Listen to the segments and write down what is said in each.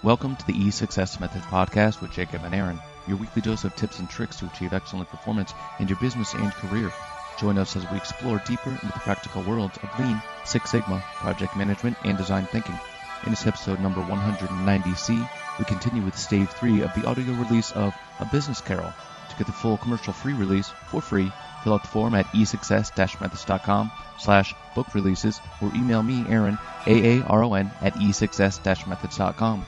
Welcome to the E6S Method podcast with Jacob and Aaron, your weekly dose of tips and tricks to achieve excellent performance in your business and career. Join us as we explore deeper into the practical worlds of Lean, Six Sigma, project management, and design thinking. In this episode number 190C, we continue with Stave 3 of the audio release of A Business Carol. To get the full commercial-free release for free, fill out the form at e6s-methods.com/book releases or email me, Aaron, AARON, at e6s-methods.com.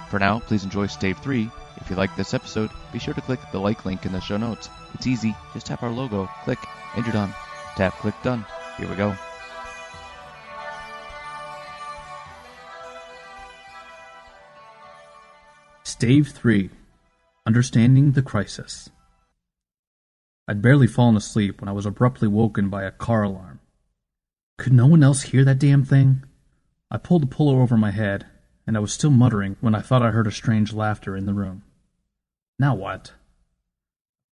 For now, please enjoy Stave 3. If you like this episode, be sure to click the like link in the show notes. It's easy. Just tap our logo, click, and you're done. Tap, click, done. Here we go. Stave 3. Understanding the Crisis. I'd barely fallen asleep when I was abruptly woken by a car alarm. Could no one else hear that damn thing? I pulled the pillow over my head, and I was still muttering when I thought I heard a strange laughter in the room. Now what? I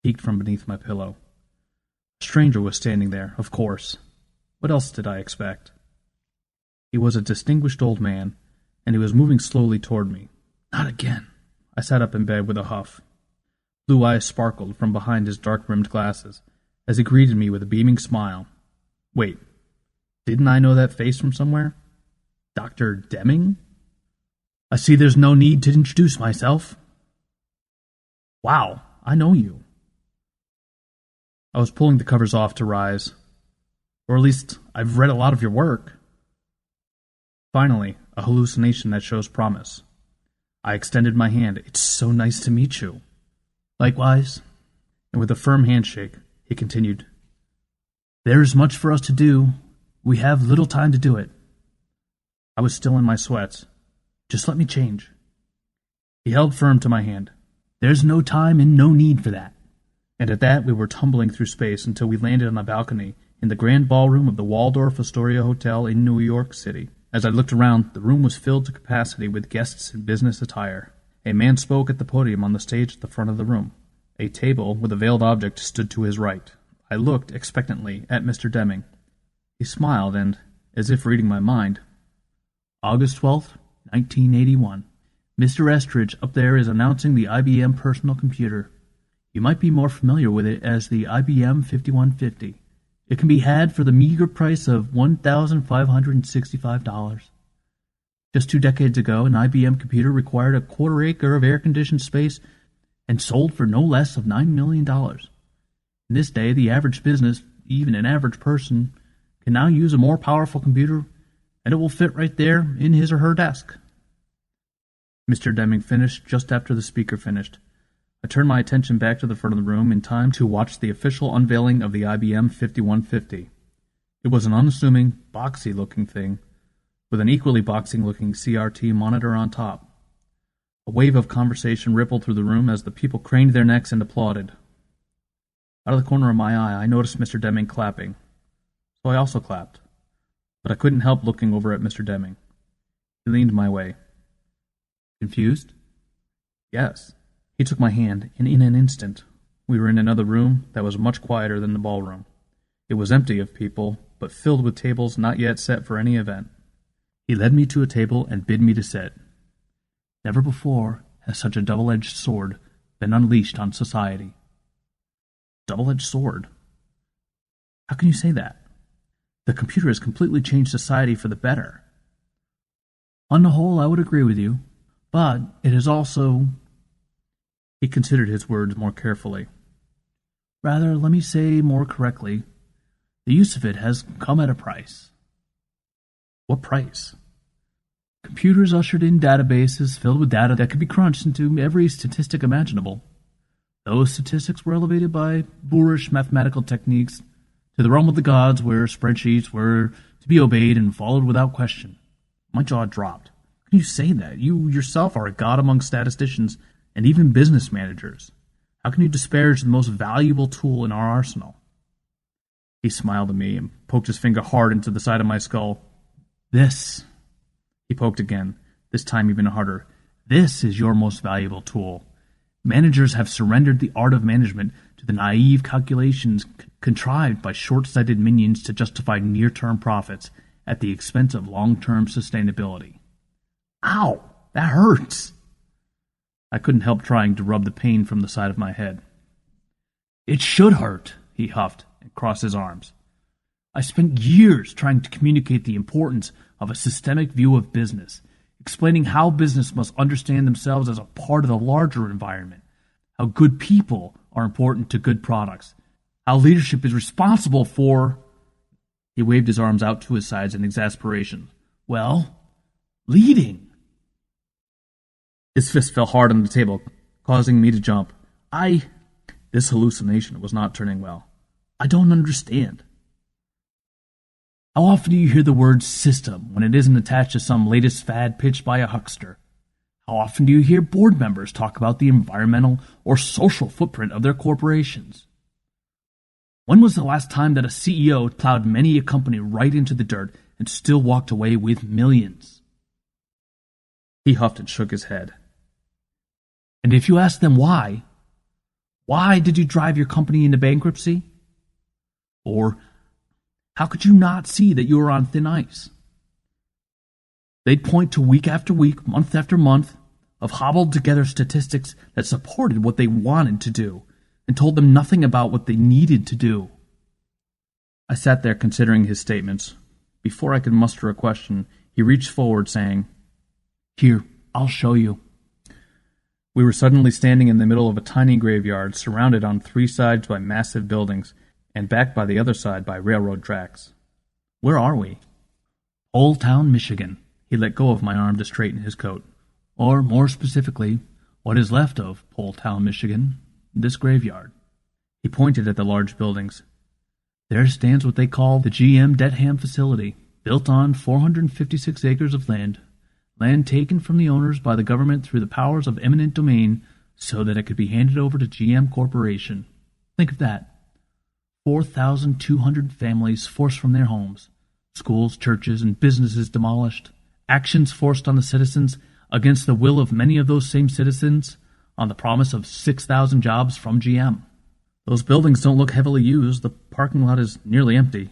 peeked from beneath my pillow. A stranger was standing there, of course. What else did I expect? He was a distinguished old man, and he was moving slowly toward me. Not again. I sat up in bed with a huff. Blue eyes sparkled from behind his dark-rimmed glasses as he greeted me with a beaming smile. Wait, didn't I know that face from somewhere? Dr. Deming? I see there's no need to introduce myself. Wow, I know you. I was pulling the covers off to rise. Or at least, I've read a lot of your work. Finally, a hallucination that shows promise. I extended my hand. It's so nice to meet you. Likewise. And with a firm handshake, he continued, There is much for us to do. We have little time to do it. I was still in my sweats. Just let me change. He held firm to my hand. There's no time and no need for that. And at that we were tumbling through space until we landed on a balcony in the grand ballroom of the Waldorf Astoria Hotel in New York City. As I looked around, the room was filled to capacity with guests in business attire. A man spoke at the podium on the stage at the front of the room. A table with a veiled object stood to his right. I looked expectantly at Mr. Deming. He smiled and, as if reading my mind, August 12th, 1981. Mr. Estridge up there is announcing the IBM personal computer. You might be more familiar with it as the IBM 5150. It can be had for the meager price of $1,565. Just 2 decades ago, an IBM computer required a quarter acre of air-conditioned space and sold for no less of $9 million. In this day, the average business, even an average person, can now use a more powerful computer, and it will fit right there in his or her desk. Mr. Deming finished just after the speaker finished. I turned my attention back to the front of the room in time to watch the official unveiling of the IBM 5150. It was an unassuming, boxy-looking thing, with an equally boxing-looking CRT monitor on top. A wave of conversation rippled through the room as the people craned their necks and applauded. Out of the corner of my eye, I noticed Mr. Deming clapping, so I also clapped. But I couldn't help looking over at Mr. Deming. He leaned my way. Confused? Yes. He took my hand, and in an instant, we were in another room that was much quieter than the ballroom. It was empty of people, but filled with tables not yet set for any event. He led me to a table and bid me to sit. Never before has such a double-edged sword been unleashed on society. Double-edged sword? How can you say that? The computer has completely changed society for the better. On the whole, I would agree with you, but it has also... He considered his words more carefully. Rather, let me say more correctly, the use of it has come at a price. What price? Computers ushered in databases filled with data that could be crunched into every statistic imaginable. Those statistics were elevated by boorish mathematical techniques to the realm of the gods where spreadsheets were to be obeyed and followed without question. My jaw dropped. How can you say that? You yourself are a god among statisticians and even business managers. How can you disparage the most valuable tool in our arsenal? He smiled at me and poked his finger hard into the side of my skull. This, he poked again, this time even harder. This is your most valuable tool. Managers have surrendered the art of management to the naive calculations contrived by short-sighted minions to justify near-term profits at the expense of long-term sustainability. Ow! That hurts! I couldn't help trying to rub the pain from the side of my head. "It should hurt," he huffed and crossed his arms. "I spent years trying to communicate the importance of a systemic view of business, explaining how business must understand themselves as a part of the larger environment, how good people are important to good products, how leadership is responsible for—" He waved his arms out to his sides in exasperation. "Well, leading." His fist fell hard on the table, causing me to jump. This hallucination was not turning well. "I don't understand." "How often do you hear the word system when it isn't attached to some latest fad pitched by a huckster? How often do you hear board members talk about the environmental or social footprint of their corporations? When was the last time that a CEO plowed many a company right into the dirt and still walked away with millions?" He huffed and shook his head. "And if you ask them why did you drive your company into bankruptcy? Or how could you not see that you were on thin ice?" They'd point to week after week, month after month, of hobbled together statistics that supported what they wanted to do and told them nothing about what they needed to do. I sat there considering his statements. Before I could muster a question, he reached forward, saying, "Here, I'll show you." We were suddenly standing in the middle of a tiny graveyard, surrounded on three sides by massive buildings, and backed by the other side by railroad tracks. "Where are we?" "Old Town, Michigan." He let go of my arm to straighten his coat. "Or, more specifically, what is left of Old Town, Michigan, this graveyard." He pointed at the large buildings. "There stands what they call the GM Dedham facility, built on 456 acres of land taken from the owners by the government through the powers of eminent domain so that it could be handed over to GM Corporation. Think of that. 4,200 families forced from their homes, schools, churches, and businesses demolished, actions forced on the citizens against the will of many of those same citizens on the promise of 6,000 jobs from GM. Those buildings don't look heavily used. The parking lot is nearly empty."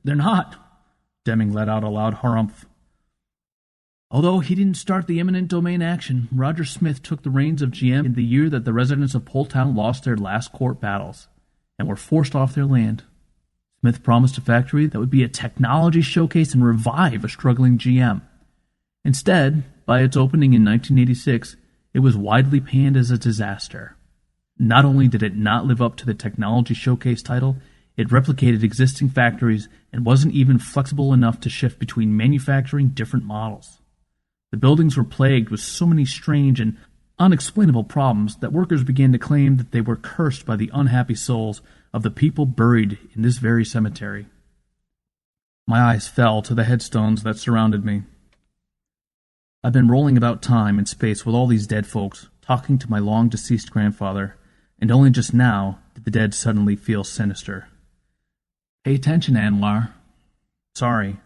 "They're not." Deming let out a loud harumph. "Although he didn't start the eminent domain action, Roger Smith took the reins of GM in the year that the residents of Poletown lost their last court battles and were forced off their land. Smith promised a factory that would be a technology showcase and revive a struggling GM. Instead, by its opening in 1986, it was widely panned as a disaster. Not only did it not live up to the technology showcase title, it replicated existing factories and wasn't even flexible enough to shift between manufacturing different models. The buildings were plagued with so many strange and unexplainable problems that workers began to claim that they were cursed by the unhappy souls of the people buried in this very cemetery. My eyes fell to the headstones that surrounded me. I've been rolling about time and space with all these dead folks, talking to my long-deceased grandfather, and only just now did the dead suddenly feel sinister. "Pay attention, Anwar." "Sorry."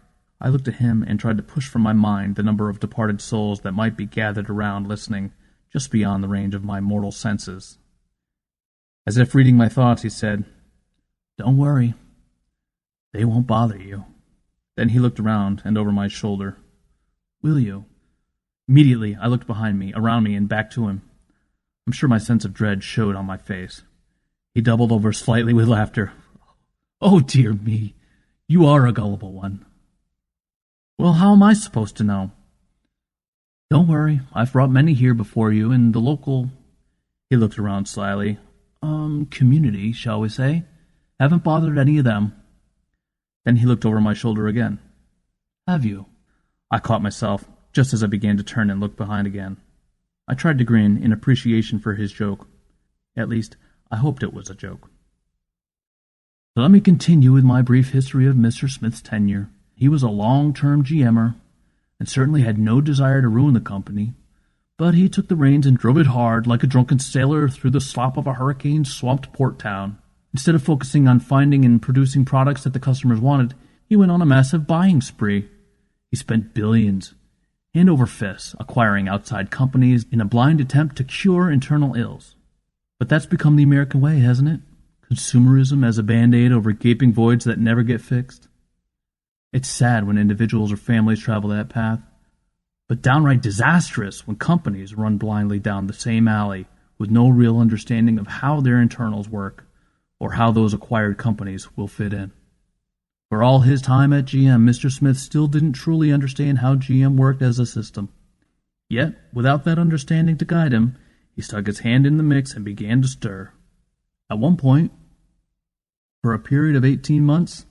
I looked at him and tried to push from my mind the number of departed souls that might be gathered around listening, just beyond the range of my mortal senses. As if reading my thoughts, he said, "Don't worry. They won't bother you." Then he looked around and over my shoulder. "Will you?" Immediately, I looked behind me, around me, and back to him. I'm sure my sense of dread showed on my face. He doubled over slightly with laughter. "Oh, dear me. You are a gullible one." "Well, how am I supposed to know?" "Don't worry. I've brought many here before you, and the local—" He looked around slyly. Community, shall we say? Haven't bothered any of them." Then he looked over my shoulder again. "Have you?" I caught myself, just as I began to turn and look behind again. I tried to grin in appreciation for his joke. At least, I hoped it was a joke. So let me continue with my brief history of Mr. Smith's tenure. He was a long-term GMer, and certainly had no desire to ruin the company, but he took the reins and drove it hard like a drunken sailor through the slop of a hurricane-swamped port town. Instead of focusing on finding and producing products that the customers wanted, he went on a massive buying spree. He spent billions, hand over fist, acquiring outside companies in a blind attempt to cure internal ills. But that's become the American way, hasn't it? Consumerism as a band-aid over gaping voids that never get fixed. It's sad when individuals or families travel that path, but downright disastrous when companies run blindly down the same alley with no real understanding of how their internals work or how those acquired companies will fit in. For all his time at GM, Mr. Smith still didn't truly understand how GM worked as a system. Yet, without that understanding to guide him, he stuck his hand in the mix and began to stir. At one point, for a period of 18 months,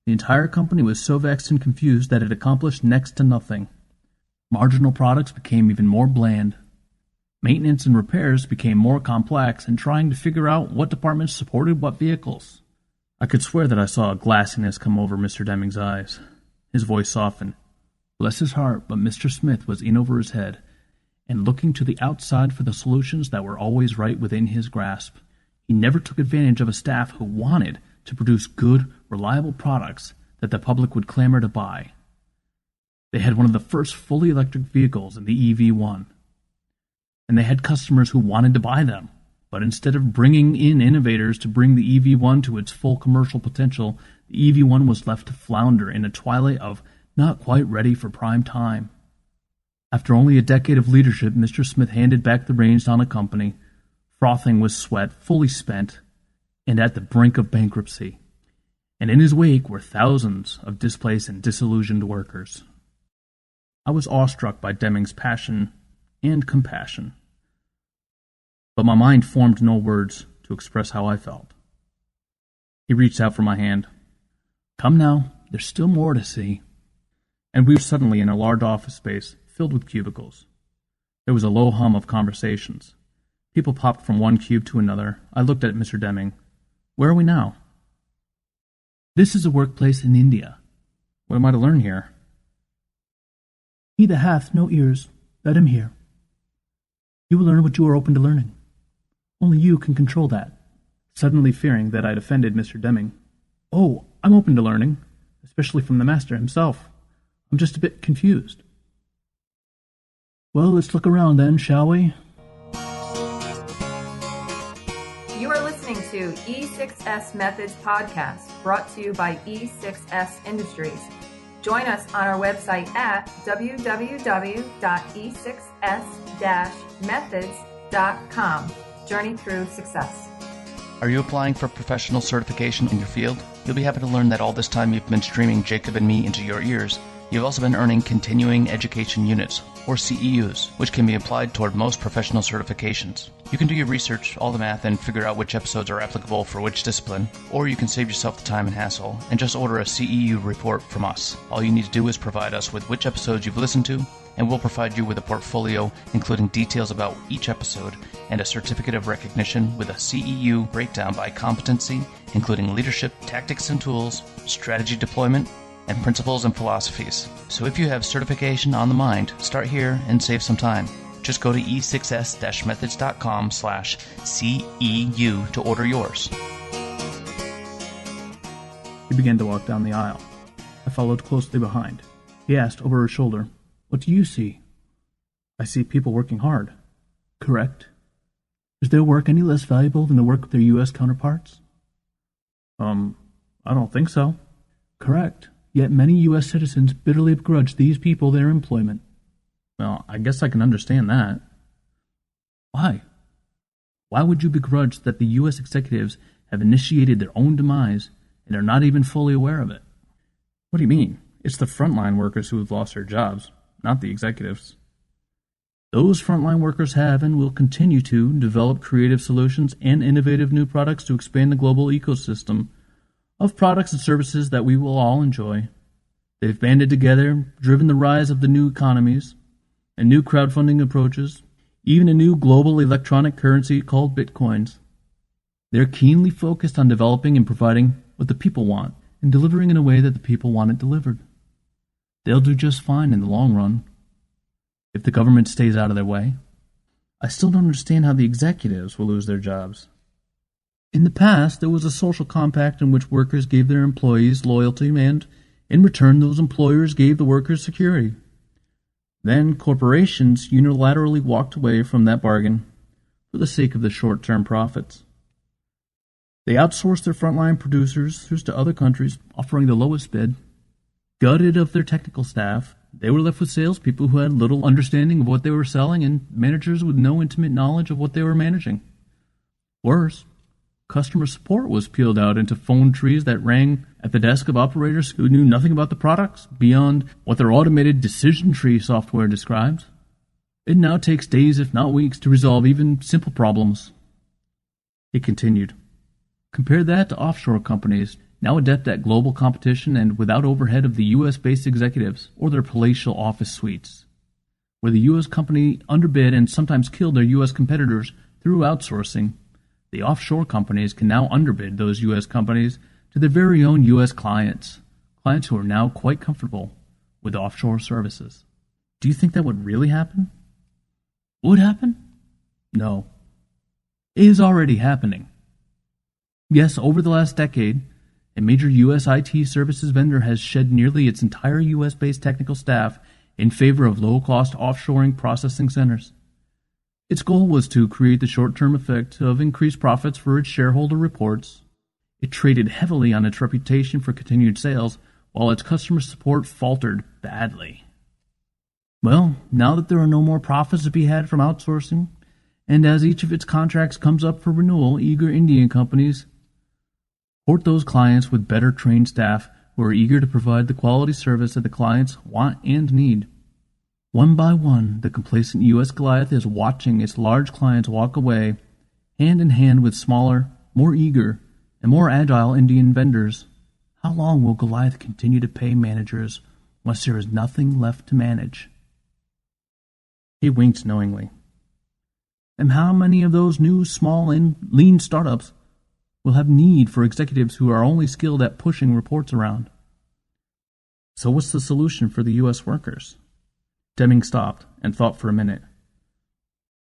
the entire company was so vexed and confused that it accomplished next to nothing. Marginal products became even more bland. Maintenance and repairs became more complex, and trying to figure out what departments supported what vehicles. I could swear that I saw a glassiness come over Mr. Deming's eyes. His voice softened. Bless his heart, but Mr. Smith was in over his head, and looking to the outside for the solutions that were always right within his grasp. He never took advantage of a staff who wanted to produce good, reliable products that the public would clamor to buy. They had one of the first fully electric vehicles in the EV1, and they had customers who wanted to buy them. But instead of bringing in innovators to bring the EV1 to its full commercial potential, the EV1 was left to flounder in a twilight of not quite ready for prime time. After only a decade of leadership, Mr. Smith handed back the reins on a company, frothing with sweat, fully spent, and at the brink of bankruptcy. And in his wake were thousands of displaced and disillusioned workers. I was awestruck by Deming's passion and compassion, but my mind formed no words to express how I felt. He reached out for my hand. Come now, there's still more to see. And we were suddenly in a large office space filled with cubicles. There was a low hum of conversations. People popped from one cube to another. I looked at Mr. Deming. Where are we now? This is a workplace in India. What am I to learn here? He that hath no ears, let him hear. You will learn what you are open to learning. Only you can control that. Suddenly fearing that I'd offended Mr. Deming. Oh, I'm open to learning, especially from the master himself. I'm just a bit confused. Well, let's look around then, shall we? You are listening to E6S Methods Podcast, brought to you by E6S Industries. Join us on our website at www.e6s-methods.com. Journey through success. Are you applying for professional certification in your field? You'll be happy to learn that all this time you've been streaming Jacob and me into your ears, you've also been earning continuing education units, or CEUs, which can be applied toward most professional certifications. You can do your research, all the math, and figure out which episodes are applicable for which discipline, or you can save yourself the time and hassle and just order a CEU report from us. All you need to do is provide us with which episodes you've listened to, and we'll provide you with a portfolio including details about each episode and a certificate of recognition with a CEU breakdown by competency, including leadership, tactics and tools, strategy deployment, and principles and philosophies. So if you have certification on the mind, start here and save some time. Just go to e6s-methods.com/CEU to order yours. He began to walk down the aisle. I followed closely behind. He asked over his shoulder, What do you see? I see people working hard. Correct. Is their work any less valuable than the work of their U.S. counterparts? I don't think so. Correct. Yet many U.S. citizens bitterly begrudge these people their employment. Well, I guess I can understand that. Why? Why would you begrudge that the U.S. executives have initiated their own demise and are not even fully aware of it? What do you mean? It's the frontline workers who have lost their jobs, not the executives. Those frontline workers have and will continue to develop creative solutions and innovative new products to expand the global ecosystem of products and services that we will all enjoy. They've banded together, driven the rise of the new economies and new crowdfunding approaches, even a new global electronic currency called bitcoins. They're keenly focused on developing and providing what the people want and delivering in a way that the people want it delivered. They'll do just fine in the long run, if the government stays out of their way. I still don't understand how the executives will lose their jobs. In the past, there was a social compact in which workers gave their employees loyalty and, in return, those employers gave the workers security. Then corporations unilaterally walked away from that bargain for the sake of the short-term profits. They outsourced their frontline producers to other countries, offering the lowest bid. Gutted of their technical staff, They were left with salespeople who had little understanding of what they were selling and managers with no intimate knowledge of what they were managing. Worse, customer support was peeled out into phone trees that rang at the desk of operators who knew nothing about the products beyond what their automated decision tree software describes. It now takes days, if not weeks, to resolve even simple problems. He continued. Compare that to offshore companies, now adept at global competition and without overhead of the U.S.-based executives or their palatial office suites, where the U.S. company underbid and sometimes killed their U.S. competitors through outsourcing. The offshore companies can now underbid those U.S. companies to their very own U.S. clients who are now quite comfortable with offshore services. Do you think that would really happen? Would happen? No. It is already happening. Yes, over the last decade, a major U.S. IT services vendor has shed nearly its entire U.S.-based technical staff in favor of low-cost offshoring processing centers. Its goal was to create the short-term effect of increased profits for its shareholder reports. It traded heavily on its reputation for continued sales, while its customer support faltered badly. Well, now that there are no more profits to be had from outsourcing, and as each of its contracts comes up for renewal, eager Indian companies court those clients with better trained staff who are eager to provide the quality service that the clients want and need. One by one, the complacent U.S. Goliath is watching its large clients walk away, hand in hand with smaller, more eager, and more agile Indian vendors. How long will Goliath continue to pay managers once there is nothing left to manage? He winked knowingly. And how many of those new, small, and lean startups will have need for executives who are only skilled at pushing reports around? So what's the solution for the U.S. workers? Deming stopped and thought for a minute.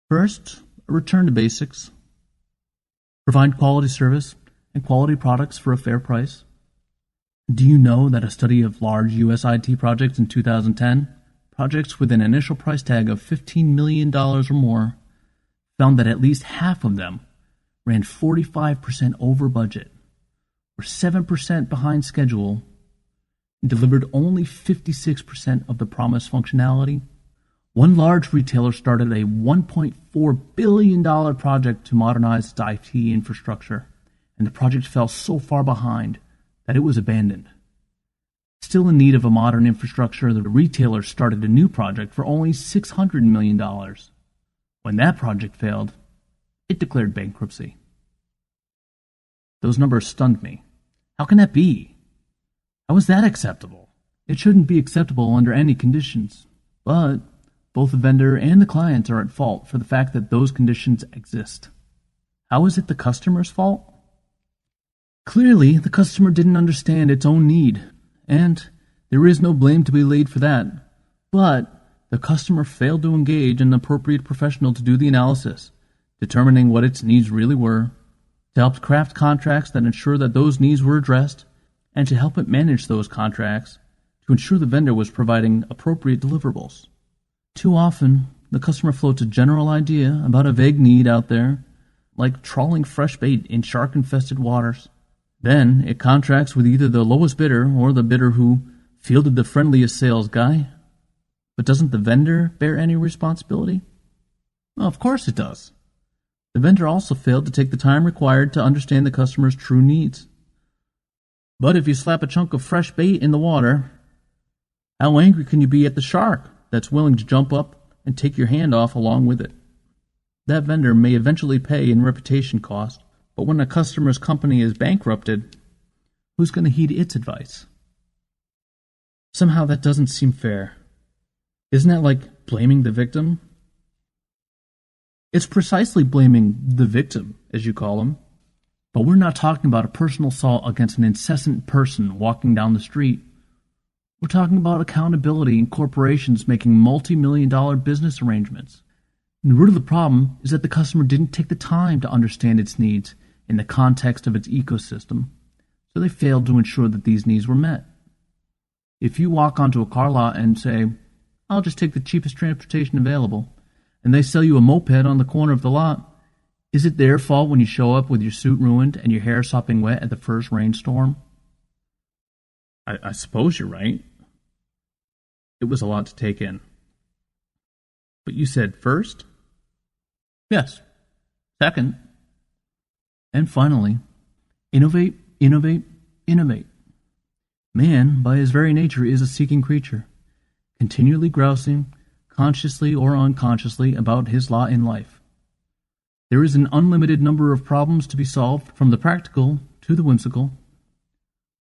First, a return to basics. Provide quality service and quality products for a fair price. Do you know that a study of large U.S. IT projects in 2010, projects with an initial price tag of $15 million or more, found that at least half of them ran 45% over budget, were 7% behind schedule, and delivered only 56% of the promised functionality? One large retailer started a $1.4 billion project to modernize its IT infrastructure, and the project fell so far behind that it was abandoned. Still in need of a modern infrastructure, the retailer started a new project for only $600 million. When that project failed, it declared bankruptcy. Those numbers stunned me. How can that be? How is that acceptable? It shouldn't be acceptable under any conditions. But both the vendor and the client are at fault for the fact that those conditions exist. How is it the customer's fault? Clearly, the customer didn't understand its own need, and there is no blame to be laid for that. But the customer failed to engage an appropriate professional to do the analysis, determining what its needs really were, to help craft contracts that ensure that those needs were addressed, and to help it manage those contracts to ensure the vendor was providing appropriate deliverables. Too often, the customer floats a general idea about a vague need out there, like trawling fresh bait in shark-infested waters. Then it contracts with either the lowest bidder or the bidder who fielded the friendliest sales guy. But doesn't the vendor bear any responsibility? Well, of course it does. The vendor also failed to take the time required to understand the customer's true needs. But if you slap a chunk of fresh bait in the water, how angry can you be at the shark that's willing to jump up and take your hand off along with it? That vendor may eventually pay in reputation cost, but when a customer's company is bankrupted, who's going to heed its advice? Somehow that doesn't seem fair. Isn't that like blaming the victim? It's precisely blaming the victim, as you call him. But we're not talking about a personal assault against an incessant person walking down the street. We're talking about accountability in corporations making multi-million-dollar business arrangements. And the root of the problem is that the customer didn't take the time to understand its needs in the context of its ecosystem, so they failed to ensure that these needs were met. If you walk onto a car lot and say, "I'll just take the cheapest transportation available," and they sell you a moped on the corner of the lot, is it their fault when you show up with your suit ruined and your hair sopping wet at the first rainstorm? I suppose you're right. It was a lot to take in. But you said first? Yes. Second. And finally, innovate, innovate, innovate. Man, by his very nature, is a seeking creature, continually grousing, consciously or unconsciously, about his lot in life. There is an unlimited number of problems to be solved, from the practical to the whimsical.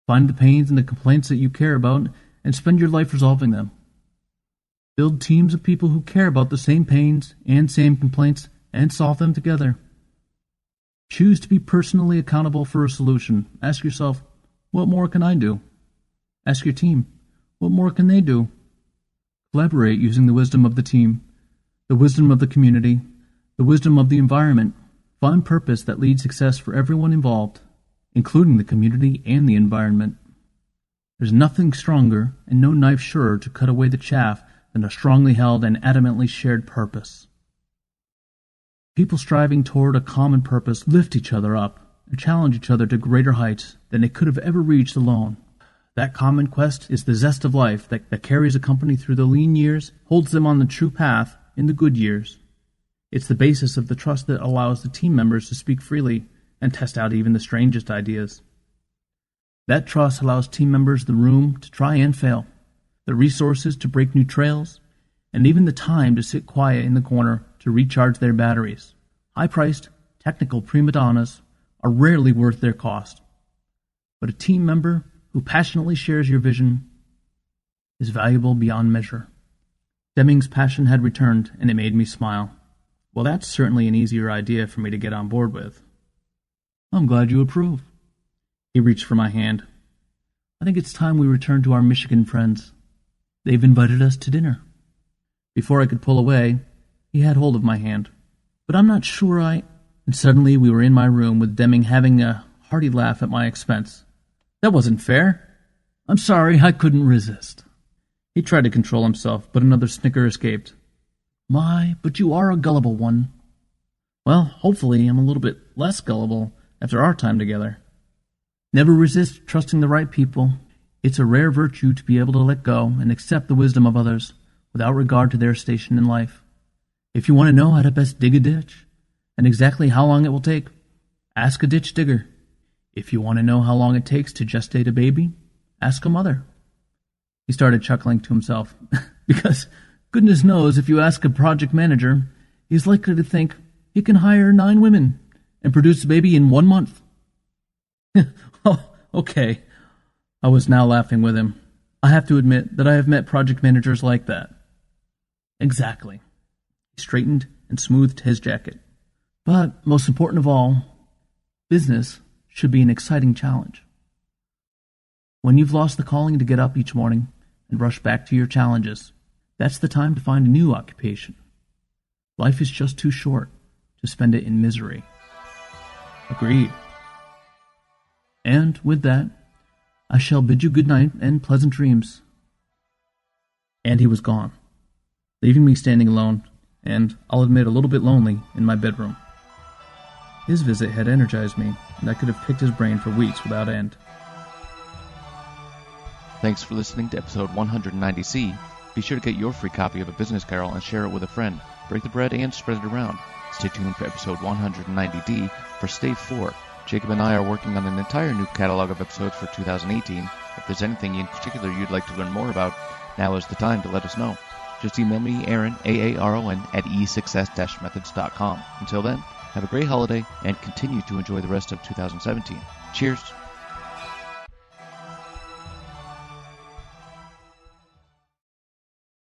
Find the pains and the complaints that you care about, and spend your life resolving them. Build teams of people who care about the same pains and same complaints, and solve them together. Choose to be personally accountable for a solution. Ask yourself, what more can I do? Ask your team, what more can they do? Collaborate using the wisdom of the team, the wisdom of the community, the wisdom of the environment. Find purpose that leads success for everyone involved, including the community and the environment. There's nothing stronger and no knife surer to cut away the chaff than a strongly held and adamantly shared purpose. People striving toward a common purpose lift each other up and challenge each other to greater heights than they could have ever reached alone. That common quest is the zest of life that carries a company through the lean years, holds them on the true path in the good years. It's the basis of the trust that allows the team members to speak freely and test out even the strangest ideas. That trust allows team members the room to try and fail, the resources to break new trails, and even the time to sit quiet in the corner to recharge their batteries. High-priced, technical prima donnas are rarely worth their cost. But a team member who passionately shares your vision is valuable beyond measure. Deming's passion had returned, and it made me smile. Well, that's certainly an easier idea for me to get on board with. I'm glad you approve. He reached for my hand. I think it's time we return to our Michigan friends. They've invited us to dinner. Before I could pull away, he had hold of my hand. But I'm not sure And suddenly we were in my room with Deming having a hearty laugh at my expense. That wasn't fair. I'm sorry, I couldn't resist. He tried to control himself, but another snicker escaped. My, but you are a gullible one. Well, hopefully I'm a little bit less gullible after our time together. Never resist trusting the right people. It's a rare virtue to be able to let go and accept the wisdom of others without regard to their station in life. If you want to know how to best dig a ditch and exactly how long it will take, ask a ditch digger. If you want to know how long it takes to gestate a baby, ask a mother. He started chuckling to himself, because goodness knows if you ask a project manager, he's likely to think he can hire 9 women and produce a baby in 1 month. Oh, okay. I was now laughing with him. I have to admit that I have met project managers like that. Exactly. He straightened and smoothed his jacket. But, most important of all, business should be an exciting challenge. When you've lost the calling to get up each morning and rush back to your challenges, that's the time to find a new occupation. Life is just too short to spend it in misery. Agreed. And with that, I shall bid you good night and pleasant dreams. And he was gone, leaving me standing alone, and I'll admit a little bit lonely, in my bedroom. His visit had energized me, and I could have picked his brain for weeks without end. Thanks for listening to episode 190C. Be sure to get your free copy of A Business Carol and share it with a friend. Break the bread and spread it around. Stay tuned for episode 190D for Stave 4. Jacob and I are working on an entire new catalog of episodes for 2018. If there's anything in particular you'd like to learn more about, now is the time to let us know. Just email me, Aaron, Aaron, at E6S-methods.com. Until then, have a great holiday and continue to enjoy the rest of 2017. Cheers!